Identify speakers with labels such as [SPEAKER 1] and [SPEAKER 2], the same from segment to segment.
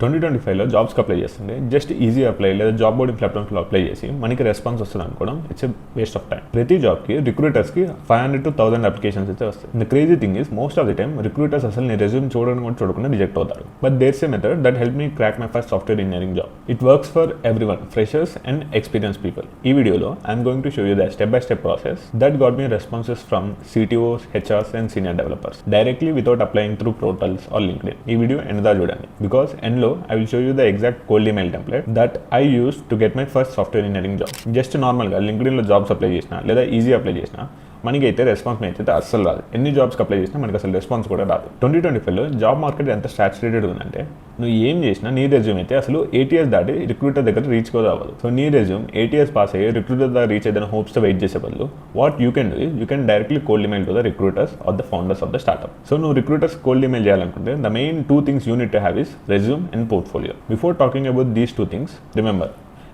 [SPEAKER 1] 2025లో జాబ్స్కి అప్లై చేస్తుంటే just easy apply లేదా జాబ్ బోర్డింగ్ ప్లాట్ఫామ్స్లో అప్లై చేసి మనకి రెస్పాన్స్ వస్తుంది అనుకోవడం it's a waste of time. ప్రతి జాబ్కి రిక్రూటర్స్కి 500 to 1000 అప్లికేషన్స్ అయితే వస్తాయి. The crazy thing is most of the time recruiters అసలు నీ రెజ్యూమ్ చూడడం కూడా చూడకుండా రిజెక్ట్ అవుతారు. But there's A method that help me crack my first software engineering job. It works for everyone, freshers and experience people. ఈ వీడియోలో I'm going to show you the step by step process that got me responses from CTOs, HRs and senior developers directly without applying through portals or LinkedIn. ఈ video end దా చూడండి because ఎండ్లో I will show you the exact cold email template that I used to get my first software engineering job. Just నార్మల్గా లింక్డ్ఇన్లో jobs apply చేసినా లేదా easy apply చేసినా మనకి అయితే response అయితే అస్సలు రాదు. ఎన్ని జాబ్స్కి అప్లై చేసినా మనకి అసలు రెస్పాన్స్ కూడా రాదు. 2025లో జాబ్ మార్కెట్ ఎంత సాచురేటెడ్ ఉందంటే నువ్వు ఏం చేసినా నీ రెజ్యూమ్ అయితే అసలు ATS దాటి రిక్రూటర్ దగ్గర రీచ్ కూడా అవ్వదు. సో నీ రెజ్యూమ్ ATS పాస్ అయ్యి రిక్రూటర్ దగ్గర రీచ్ అయ్యే హోప్స్తో వెయిట్ చేసే బదులు what you can do you can directly cold email to the recruiters or the founders of the startup. So నువ్వు రిక్రూటర్స్ కోల్డ్ ఈమెయిల్ చేయాలనుకుంటే the main 2 things you need to have is resume and portfolio. Before talking about these 2 things remember,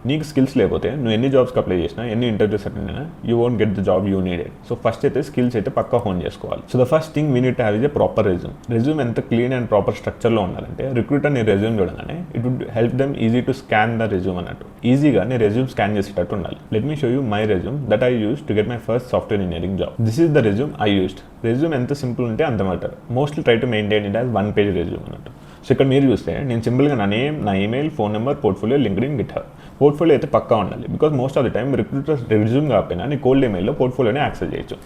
[SPEAKER 1] నీకు skills లేకపోతే నువ్వు ఎన్ని జాబ్స్కి apply చేసినా ఎన్ని interviews attend అయినా you won't get the job you needed. So first అయితే స్కిల్స్ అయితే పక్కా హోన్ చేసుకోవాలి. So the first thing we need to have is a proper resume. Resume ఎంత క్లీన్ అండ్ ప్రాపర్ స్ట్రక్చర్లో ఉండాలంటే రిక్రూటర్ నీ రెజ్యూమ్ చూడగానే it would help them easy to scan the resume అన్నట్టు. ఈజీగా నీ రెజ్యూమ్ స్కాన్ చేసేటట్టు ఉండాలి. Let me show you my resume that I use to get my first software engineering job. This is the resume I used. Resume ఎంత simple ఉంటే అంత better. Mostly try to maintain it as 1 page resume అన్నట్టు. So ఇక్కడ మీరు చూస్తే నేను సింపుల్గా నా నేమ్, నా email, phone number, portfolio, LinkedIn, GitHub. Portfolio అయితే పక్కా ఉండాలి because most of the time recruiters resume కాకపోయినా నీ కోల్డ్ ఈమెయిల్లో పోర్ట్ఫోలియోని యాక్సెస్ చేయొచ్చు.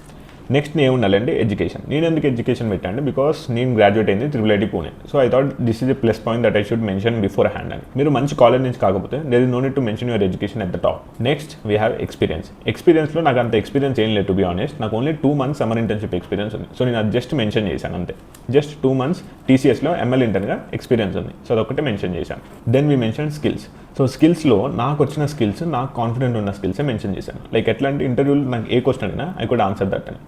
[SPEAKER 1] నెక్స్ట్ నేను ఉండాలంటే ఎడ్యుకేషన్. నేను ఎందుకు ఎడ్యుకేషన్ పెట్టాను బికాస్ నేను గ్రాడ్యుయేట్ అయింది IIIT Pune. So I thought this is a plus point that I should mention beforehand అని. మీరు మంచి కాలేజ్ నుంచి కాకపోతే there is no need to mention your education at the top. Next we have experience. ఎక్స్పీరియన్స్లో నాకు అంత experience ఏం లేదు టు బి ఆనెస్ట్. నాకు only 2 months summer internship experience ఉంది. సో నేను అది జస్ట్ మెన్షన్ చేశాను అంతే. జస్ట్ 2 months TCSలో ML ఇంటర్న్గా ఎక్స్పీరియన్స్ ఉంది. సో అదొకటే మెన్షన్ చేశాను. Then we mention skills. So స్కిల్స్లో నాకు వచ్చిన స్కిల్స్, నాకు కాన్ఫిడెంట్ ఉన్న స్కిల్సే మెన్షన్ చేశాను. లైక్ ఎట్లా అంటే ఇంటర్వ్యూలో నాకు ఏ క్వశ్చన్ అడిగినా ఐ కుడ్ ఆన్సర్ దట్ అని.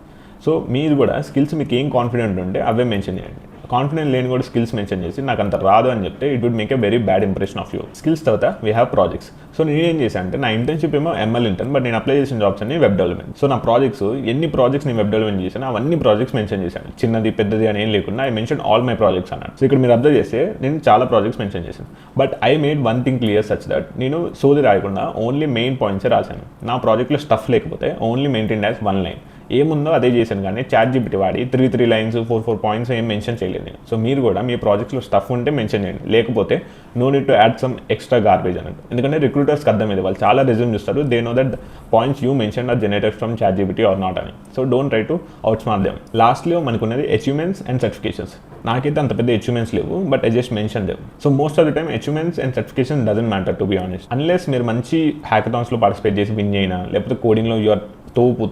[SPEAKER 1] సో మీరు కూడా స్కిల్స్ మీకు ఏం కాన్ఫిడెంట్ ఉంటే అవే మెన్షన్ చేయండి. కాన్ఫిడెంట్ లేని కూడా స్కిల్స్ మెన్షన్ చేసి నాకు అంత రాదు అని చెప్తే it would make a very bad impression of you. Skills తర్వాత వీ హ్యావ్ ప్రాజెక్ట్స్. సో నేనేం చేశాను అంటే నా ఇంటర్న్షిప్ ఏమో ML ఇంటర్న్, బట్ నేను అప్లై చేసిన జాబ్స్ అన్ని వెబ్ డెవలప్మెంట్. సో నా ప్రాజెక్ట్స్ ఎన్ని ప్రాజెక్ట్స్ నేను వెబ్ డెవలప్మెంట్ చేశాను అవన్నీ ప్రాజెక్ట్స్ మెన్షన్ చేశాను. చిన్నది పెద్దది అని ఏం లేకుండా I mention all my projects అన్నాడు. సో ఇక్కడ మీరు అబ్జర్వ్ చేస్తే నేను చాలా ప్రాజెక్ట్స్ మెన్షన్ చేశాను. But I made one thing clear such that నేను సోది రాయకుండా ఓన్లీ మెయిన్ పాయింట్సే రాశాను. నా ప్రాజెక్ట్లో స్టఫ్ లేకపోతే ఓన్లీ మెయింటైన్ యాజ్ 1 line. ఏముందో అదే చేశాను కానీ ChatGPT వాడి 3 lines 4 points ఏం మెన్షన్ చేయలేదు నేను. సో మీరు కూడా మీ ప్రాజెక్ట్స్లో స్టఫ్ ఉంటే మెన్షన్ చేయండి, లేకపోతే no need to add some extra garbage అన్నట్టు. ఎందుకంటే రిక్రూటర్స్కి అర్థమైంది, వాళ్ళు చాలా రెజ్యూమ్ చూస్తారు, they know that points you mention are generated from ChatGPT are not అని. So don't try to outsmart them. లాస్ట్లో మనకున్నది అచీవ్మెంట్స్ అండ్ సర్టిఫికేషన్స్. నాకైతే అంత పెద్ద అచీవ్మెంట్స్ లేవు, but I just mention them. So most of the time achievements and certification doesn't matter to be honest. Unless మీరు మంచి హ్యాకథాన్స్లో participate చేసి win అయినా, లేకపోతే కోడింగ్లో యూఆర్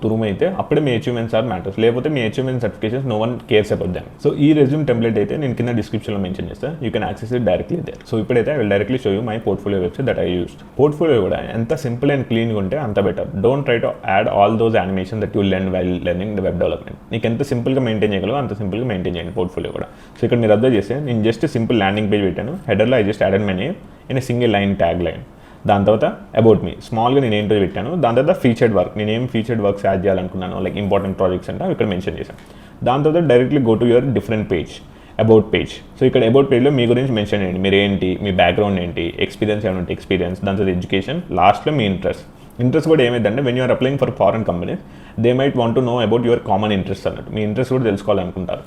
[SPEAKER 1] తురుము అయితే అప్పుడే మీ అచీవ్మెంట్స్ ఆర్ మ్యాటర్స్. లేకపోతే మీ achievement certifications no one cares about them. So ఈ రెజ్యూమ్ టెంప్లెట్ అయితే నేను కింద డిస్క్రిప్షన్లో మెన్షన్ చేస్తాను. You can access it directly there. So ఇప్పుడైతే I will directly show you my portfolio website that I used. Portfolio కూడా ఎంత సింపుల్ అండ్ క్లీన్గా ఉంటే అంత better. Don't try to add all those animation that you learn while learning the web development. నీకు ఎంత సింపుల్గా maintain చేయగలవు అంత సింపుల్గా మెయింటైన్ చేయండి పోర్ట్ఫోలియో కూడా. సో ఇక్కడ మీరు అర్థం చేస్తే నేను జస్ట్ సింపుల్ ల్యాండింగ్ పేజ్ పెట్టాను. హెడర్లో I just added my name in a single line tag line. దాని తర్వాత అబౌట్ మీ స్మాల్గా నేను ఏంటో పెట్టాను. దాని తర్వాత ఫీచర్డ్ వర్క్, నేను ఏం ఫీచర్డ్ వర్క్స్ యాడ్ చేయాలనుకున్నాను, లైక్ ఇంపార్టెంట్ ప్రాజెక్ట్స్ అంటే ఇక్కడ మెన్షన్ చేశాను. దాని తర్వాత directly go to your different page, about page. So ఇక్కడ అబౌట్ పేజ్లో మీ గురించి మెన్షన్ చేయండి. మీరు ఏంటి, మీ బ్యాక్గ్రౌండ్ ఏంటి, ఎక్స్పీరియన్స్ ఏమైనా ఉంటే ఎక్స్పీరియన్స్, దాని తర్వాత ఎడ్యుకేషన్, లాస్ట్లో మీ ఇంట్రెస్ట్ కూడా ఏమైందంటే when you're applying for foreign companies they might want to know about your common interest అన్నట్టు. మీ ఇంట్రెస్ట్ కూడా తెలుసుకోవాలనుకుంటారు.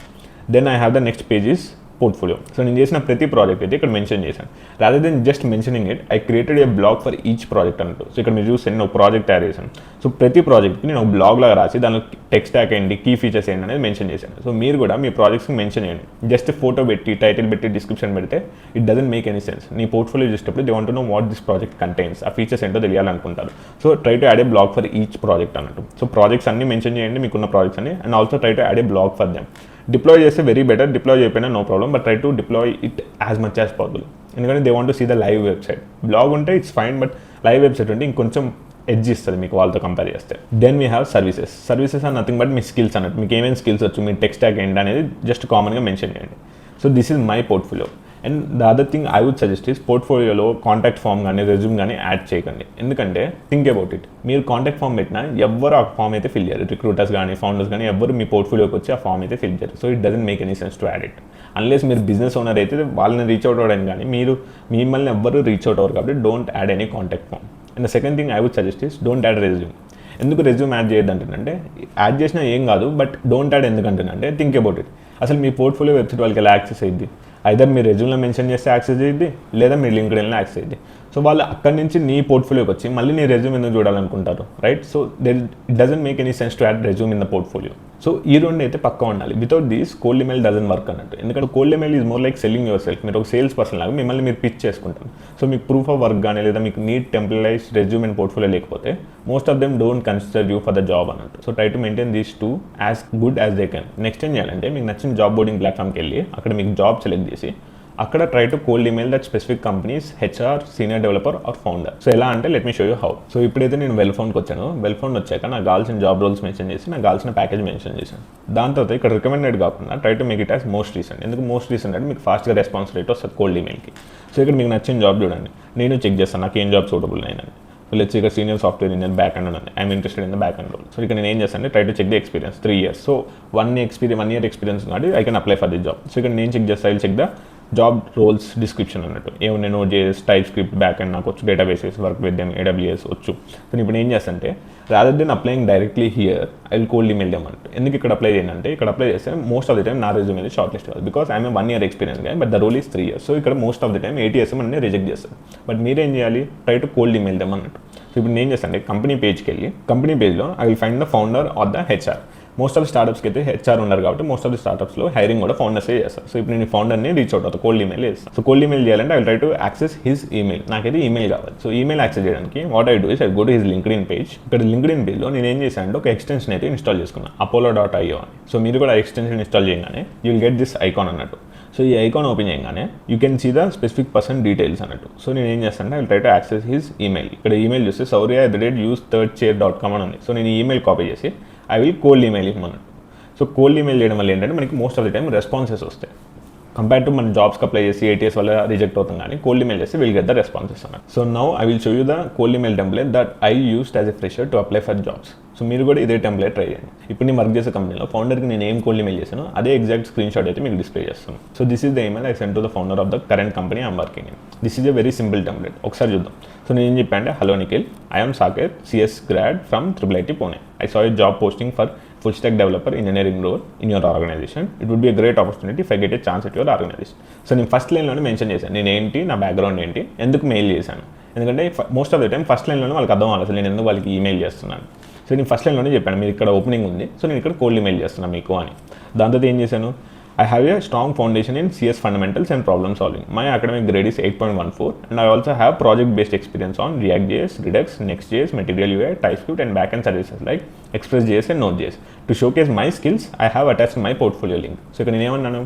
[SPEAKER 1] Then I have the next page is portfolio. So నేను చేసిన ప్రతి ప్రాజెక్ట్ అయితే ఇక్కడ మెన్షన్ చేశాను. Rather than just mentioning it I created a blog for each project అన్నట్టు. సో ఇక్కడ మీరు చూస్తే నేను ఒక ప్రాజెక్ట్ తయారు చేశాను. సో ప్రతి ప్రాజెక్ట్కి నేను ఒక బ్లాగ్ లాగా రాసి దానిలో టెక్స్ట్ స్టాక్ ఏంటి, కీ ఫీచర్స్ ఏంటి అనేది మెన్షన్ చేశాను. సో మీరు కూడా మీ ప్రాజెక్ట్స్కి మెన్షన్ చేయండి. జస్ట్ ఫోటో పెట్టి, టైటిల్ పెట్టి, డిస్క్రిప్షన్ పెడితే it doesn't make any sense. నీ పోర్ట్ఫోలియో చూసేటప్పుడు they want to know what this project contains, ఆ ఫీచర్స్ ఏంటో తెలియాలనుకుంటారు. So try to add a blog for each project అన్నట్టు. సో ప్రాజెక్ట్స్ అన్ని మెన్షన్ చేయండి, మీకున్న ప్రాజెక్ట్స్ అన్ని, and also try to add a blog for them. Deploy చేస్తే very better, deploy చేయకపోయినా no problem, but try to deploy it as much as possible. ఎందుకంటే they want to see the live website. Blog ఉంటే it's fine, but live website ఉంటే ఇంకొంచెం edge ఇస్తుంది మీకు వాళ్ళతో compare చేస్తే. Then we have services are nothing but మీ skills అన్నట్టు. మీకు ఏమేమి స్కిల్స్ వచ్చు, మీ టెక్ స్టాక్ ఏంటి అనేది జస్ట్ కామన్గా మెన్షన్ చేయండి. So this is my portfolio. And the other thing I would suggest is పోర్ట్ఫోలియోలో కాంటాక్ట్ ఫామ్ కానీ రెజ్యూమ్ కానీ యాడ్ చేయకండి. ఎందుకంటే థింక్ అబౌట్ ఇట్, మీరు కాంటాక్ట్ ఫామ్ పెట్టినా ఎవ్వరు ఆ ఫామ్ అయితే ఫిల్ చేయరు. రిక్రూటర్స్ కానీ ఫౌండర్స్ కానీ ఎవ్వరు మీ పోర్ట్ఫోలియోకి వచ్చి ఆ ఫామ్ అయితే ఫిల్ చేయరు. So it doesn't make any sense to add it. Unless మీరు బిజినెస్ ఓనర్ అయితే వాళ్ళని రీచ్ అవుట్ అవ్వడానికి, కానీ మిమ్మల్ని ఎవ్వరు రీచ్ అవుట్ అవ్వరు కాబట్టి don't add any contact form. And the second thing I would suggest is don't add resume. ఎందుకు రెజ్యూమ్ యాడ్ చేయొద్దు అంటున్నంటే, యాడ్ చేసినా ఏం కాదు, బట్ డోంట్ యాడ్ ఎందుకంటున్నంటే థింక్ అబౌట్ ఇట్. అసలు మీ పోర్ట్ఫోలియో వెబ్సైట్ వాళ్ళకి ఎలా యాక్సెస్ అయ్యింది? ఐదర్ మీ రెజ్యూమ్లో మెన్షన్ చేస్తే యాక్సెస్ అయ్యింది, లేదా మీ లింక్డ్ఇన్లో యాక్సెస్ అయ్యింది. సో వాళ్ళు అక్కడి నుంచి నీ పోర్ట్ఫోలియోకి వచ్చి మళ్ళీ నీ రెజ్యూమ్ ఎందుకు చూడాలనుకుంటారు, right? So it doesn't make any sense to add resume in the portfolio. So ఈ రెండు అయితే పక్కా ఉండాలి. Without these cold email doesn't work అన్నట్టు. ఎందుకంటే cold email is more like selling yourself. మీరు ఒక సేల్స్ పర్సన్ లాగా మిమ్మల్ని మీరు పిచ్ చేసుకుంటారు. సో మీకు ప్రూఫ్ ఆఫ్ వర్క్ కానీ, లేదా మీకు neat templatize resume and portfolio లేకపోతే most of them don't consider you for the job అన్నట్టు. So try to maintain these two as good as they can. నెక్స్ట్ ఏం చేయాలంటే, మీకు నచ్చిన జాబ్ బోర్డింగ్ ప్లాట్ఫామ్కి వెళ్ళి అక్కడ మీకు జాబ్ సెలెక్ట్ చేసి అక్కడ try to cold email that specific companies HR, senior developer are founder. So ఎలా అంటే, let me show you how. So ఇప్పుడైతే నేను వెల్ ఫౌండ్కి వచ్చాను. వెల్ ఫౌండ్ వచ్చాక నాకు కావాల్సిన జాబ్ రోల్స్ మెన్షన్ చేసి నాకు కావాల్సిన ప్యాకేజ్ మెన్షన్ చేశాను. దాని తర్వాత ఇక్కడ రికమెండెడ్ కాకుండా try to make it as most recent. ఎందుకు మోస్ట్ రీసెంట్ అంటే మీకు ఫాస్ట్గా రెస్పాన్స్ రేట్ వస్తుంది కోల్డ్ ఈమెయిల్కి. సో ఇక్కడ మీకు నచ్చిన జాబ్ చూడండి, నేను చెక్ చేస్తాను నాకు ఏం జాబ్ సూటబుల్ అయినని. సో లెట్స్ ఇక్కడ senior software engineer backend ఉంది. I'm interested in the backend role. So ఇక్కడ నేను ఏం చేస్తాను అంటే, try to check the experience 3 years. So 1 year experience కాబట్టి I can apply for the job. So ఇక్కడ నేను చెక్ చేస్తాను, I will check the job roles description అన్నట్టు. ఏమన్నా నోట్.js, టైప్ స్క్రిప్ట్, బ్యాక్ అండ్ నాకు వచ్చు, databases work with them, AWS వచ్చు. సో ఇప్పుడు ఏం చేస్తానంటే, rather than applying directly here I will cold email them అన్నట్టు. ఎందుకు ఇక్కడ అప్లై చేయాలంటే, ఇక్కడ అప్లై చేస్తే మోస్ట్ ఆఫ్ ది టైం నా రెజ్యూమ్ అనేది షార్ట్ లిస్ట్ కాదు. బికాస్ ఐఎమ్ 1 year ఎక్స్పీరియన్స్ గా, but the role is 3 years. So ఇక్కడ most of the time ATS అన్నీ రిజెక్ట్ చేస్తారు. బట్ మీరేం చేయాలి, try to cold email them అన్నట్టు. సో ఇప్పుడు నేను చేస్తాను అంటే, కంపెనీ పేజ్కి వెళ్ళి కంపెనీ పేజ్లో I will find the founder or the HR. Most of స్టార్ట్అప్స్కి అయితే హెచ్ఆర్ ఉన్నారు కాబట్టి మోస్ట్ ఆఫ్ ది స్టార్ట్అప్స్లో హైరింగ్ కూడా ఫౌండర్సే చేస్తారు. సో ఇప్పుడు నేను ఫౌండర్ని రీచ్ అవుట్ అవుతాను, కోల్డ్ ఈమెయిల్ చేస్తాను. సో కోల్డ్ ఈమెయిల్ చేయాలంటే I will try to access his email. నాకైతే ఈమెయిల్ కావాలి. సో ఈమెయిల్ యాక్సెస్ చేయడానికి what I do is I go to his LinkedIn page. ఇక్కడ లింక్డ్ఇన్ పేజ్లో నేను ఏం చేశాను అంటే, ఒక ఎక్స్టెన్షన్ అయితే ఇన్స్టాల్ చేసుకున్నాను, apollo.io అని. సో మీరు కూడా ఎక్స్టెన్షన్ ఇన్స్టాల్ చేయగానే you will get this icon అన్నట్టు. సో ఈ ఐకాన్ ఓపెన్ చేయగానే you can see the specific person details అన్నట్టు. సో నేను ఏం చేస్తాను అంటే, I will try to access his email. ఇక్కడ ఈమెయిల్ చూస్తే saurya@usethirdchair.com అని ఉంది. సో నేను ఈమెయిల్ కాపీ చేసి ఐ విల్ కోల్డ్ ఈమెయిల్ ఇవ్వమన్నట్టు. సో కోల్డ్ ఈమెయిల్ చేయడం వల్ల ఏంటంటే, మనకి most of the time responses వస్తాయి. కంపేర్ టు మన జాబ్స్కి అప్లై చేసి ATS వల్ల రిజెక్ట్ అవుతాం, కానీ కోల్డ్ ఈమెయిల్ చేస్తే విల్ గెట్ ద రెస్పాన్సెస్ అన్నట్టు. So now I will show you the cold email template that I used as a fresher to apply for jobs. So మీరు కూడా ఇదే టెంప్లెట్ ట్రై చేయండి. ఇప్పుడు నేను వర్క్ చేసే కంపెనీలో ఫౌండర్కి నేను ఏం కోల్డ్ ఈమెయిల్ చేశాను అదే ఎగ్జాక్ట్ స్క్రీన్ షాట్ అయితే మీకు డిస్ప్లే చేస్తాను. So this is the email I send to the founder of the current company I'm working in. This is a very simple template. ఒకసారి చూద్దాం. సో నేను ఏం చెప్పాను అంటే, hello Nikhil, I'm Saketh, CS grad ఫ్రమ్ IIIT Pune. I saw a job posting for full stack developer engineering role in your organization. It would be a great opportunity if I get a chance at your organization. So నేను first లైన్లోనే mention చేశాను నేను ఏంటి, నా background ఏంటి, ఎందుకు mail చేశాను. ఎందుకంటే most of the time first లైన్లోనే వాళ్ళకి అర్థం అవ్వాలి అసలు నేను ఎందుకు వాళ్ళకి ఈమెయిల్ చేస్తున్నాను. సో నేను ఫస్ట్ లైన్లోనే చెప్పాను, మీరు ఇక్కడ ఓపెనింగ్ ఉంది, సో నేను ఇక్కడ కోల్డ్ ఈమెయిల్ చేస్తున్నాను మీకు అని. దాంతో ఏం చేశాను, I have a strong foundation in CS fundamentals and problem solving. My academic grade is 8.14 and I also have project-based experience on React.js, Redux, Next.js, Material UI, TypeScript and backend services like Express.js and Node.js. To showcase my skills, I have attached my portfolio link. So ఇక్కడ నేను ఏమన్నాను,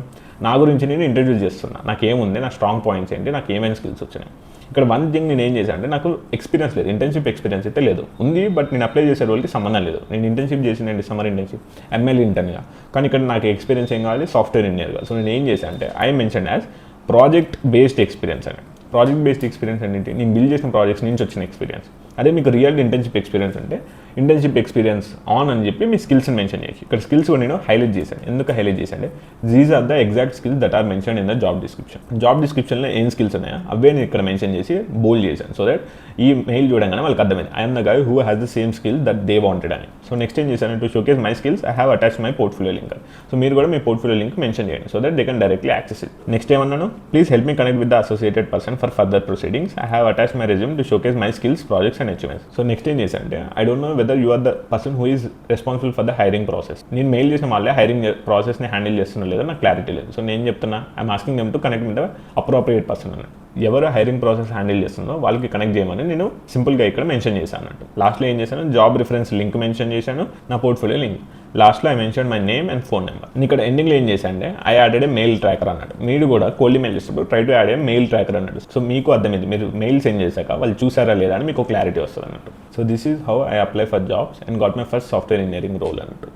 [SPEAKER 1] నా గురించి నేను introduce చేస్తున్నా, నాకు ఏముంది, నా స్ట్రాంగ్ పాయింట్స్ ఏంటి, నాకు ఏమైనా స్కిల్స్ వచ్చినాయి. ఇక్కడ వన్ థింగ్ నేను ఏం చేశాను అంటే, నాకు ఎక్స్పీరియన్స్ లేదు, ఇంటర్న్షిప్ ఎక్స్పీరియన్స్ అయితే లేదు, ఉంది బట్ నేను అప్లై చేసే రోల్కి సంబంధం లేదు. నేను ఇంటర్న్షిప్ చేసినండి, సమ్మర్ ఇంటర్న్షిప్ ML ఇంటర్న్గా, కానీ ఇక్కడ నాకు ఎక్స్పీరియన్స్ ఏం కావాలి, సాఫ్ట్వేర్ ఇంజనీర్ కావాలి. సో నేను ఏం చేశాను అంటే, I mention as project based experience అని. ప్రాజెక్ట్ బేస్డ్ ఎక్స్పీరియన్స్ ఏంటి, నేను బిల్డ్ చేసిన ప్రాజెక్ట్స్ నుంచి వచ్చిన ఎక్స్పీరియన్స్. అదే మీకు రియల్ ఇంటర్న్షిప్ ఎక్స్పీరియన్స్ అంటే, ఇంటర్న్షిప్ ఎక్స్పీరియన్స్ ఆన్ అని చెప్పి మీ స్కిల్స్ని మెన్షన్ చేయొచ్చు. ఇక్కడ స్కిల్స్ కూడా నేను హైలైట్ చేశాను. ఎందుకు హైలైట్ చేశాను అంటే, these are the exact skills that are mention in the job description. Job డిస్క్రిప్షన్లో ఏం స్కిల్స్ ఉన్నాయో అవే నేను ఇక్కడ మెన్షన్ చేసి బోల్డ్ చేశాను. సో దట్ ఈ మెయిల్ చూడగానే వాళ్ళకి అర్థమైంది, I'm the guy who has the same skill that they wanted అని. సో నెక్స్ట్ ఏం చేశాను, to showcase my skills I have attach my portfolio link. So మీరు కూడా మీ పోర్ట్ఫోలియో లింక్ మెన్షన్ చేయండి, so that they can directly access it. Next ఏమన్నాను, please help me connect with the associated person for further proceedings. I have attach my resume to showcase my skills, projects and achievements. So next ఏం చేశాను అంటే, I don't know whether you are the person who is responsible for the hiring process. నేను mail చేసిన వాళ్ళే hiring ప్రాసెస్ని handle చేస్తున్నా లేదో నాకు క్లారిటీ లేదు. సో నేను చెప్తున్నా, I'm asking them to connect with the appropriate person అన్నట్టు. ఎవరు హైరింగ్ ప్రాసెస్ హ్యాండిల్ చేస్తుందో వాళ్ళకి కనెక్ట్ చేయమని నేను సింపుల్గా ఇక్కడ మెన్షన్ చేశాను అన్నట్టు. లాస్ట్లో ఏం చేశాను, జాబ్ రిఫరెన్స్ లింక్ మెన్షన్ చేశాను, నా పోర్ట్ఫోలియో లింక్. లాస్ట్లో I mention my name and phone number. నేను ఇక్కడ ఎండింగ్లో ఏం చేశాను అంటే, I added A mail tracker అన్నట్టు. మీరు కూడా కోల్డ్ మెయిల్ చేసినప్పుడు try to add A mail tracker అన్నట్టు. సో మీకు అర్థమైంది, మీరు మెయిల్ సెండ్ చేశాక వాళ్ళు చూసారా లేదా అని మీకు క్లారిటీ వస్తుంది అన్నట్టు. So this is how I apply for jobs and got my first software engineering role అన్నట్టు.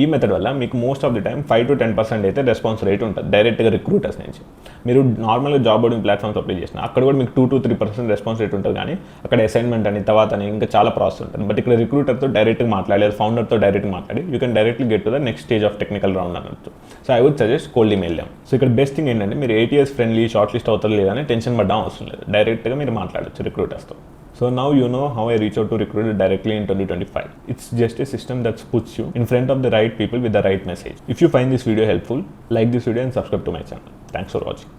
[SPEAKER 1] ఈ మెథడ్ వల్ల మీకు మోస్ట్ ఆఫ్ ది టైం 5-10% అయితే రెస్పాన్స్ రేట్ ఉంటుంది డైరెక్ట్గా రిక్రూటర్స్ నుంచి. మీరు నార్మల్గా జాబ్ బోర్డింగ్ ప్లాట్ఫామ్స్ అప్లై చేసిన అక్కడ కూడా మీకు 2-3% రెస్పాన్స్ రేట్ ఉంటుంది, కానీ అక్కడ అసైన్మెంట్ అని తర్వాత అని ఇంకా చాలా ప్రాసెస్ ఉంటుంది. బట్ ఇక్కడ రిక్రూటర్తో డైరెక్ట్గా మాట్లాడి లేదా ఫౌండర్తో డైరెక్ట్గా మాట్లాడి you can directly get to the next stage of technical round అన్నట్టు. So I would suggest cold email them. So ఇక్కడ బెస్ట్ థింగ్ ఏంటంటే మీరు ATS ఫ్రెండ్లీ షార్ట్ లిస్ట్ అవుతుంది లేదని టెన్షన్ పడ్డం అవసరం లేదు, డైరెక్ట్గా మీరు మాట్లాడచ్చు రిక్రూటర్స్తో. So now you know how I reach out to recruiter directly in 2025. It's just a system that puts you in front of the right people with the right message. If you find this video helpful, like this video and subscribe to my channel. Thanks for watching.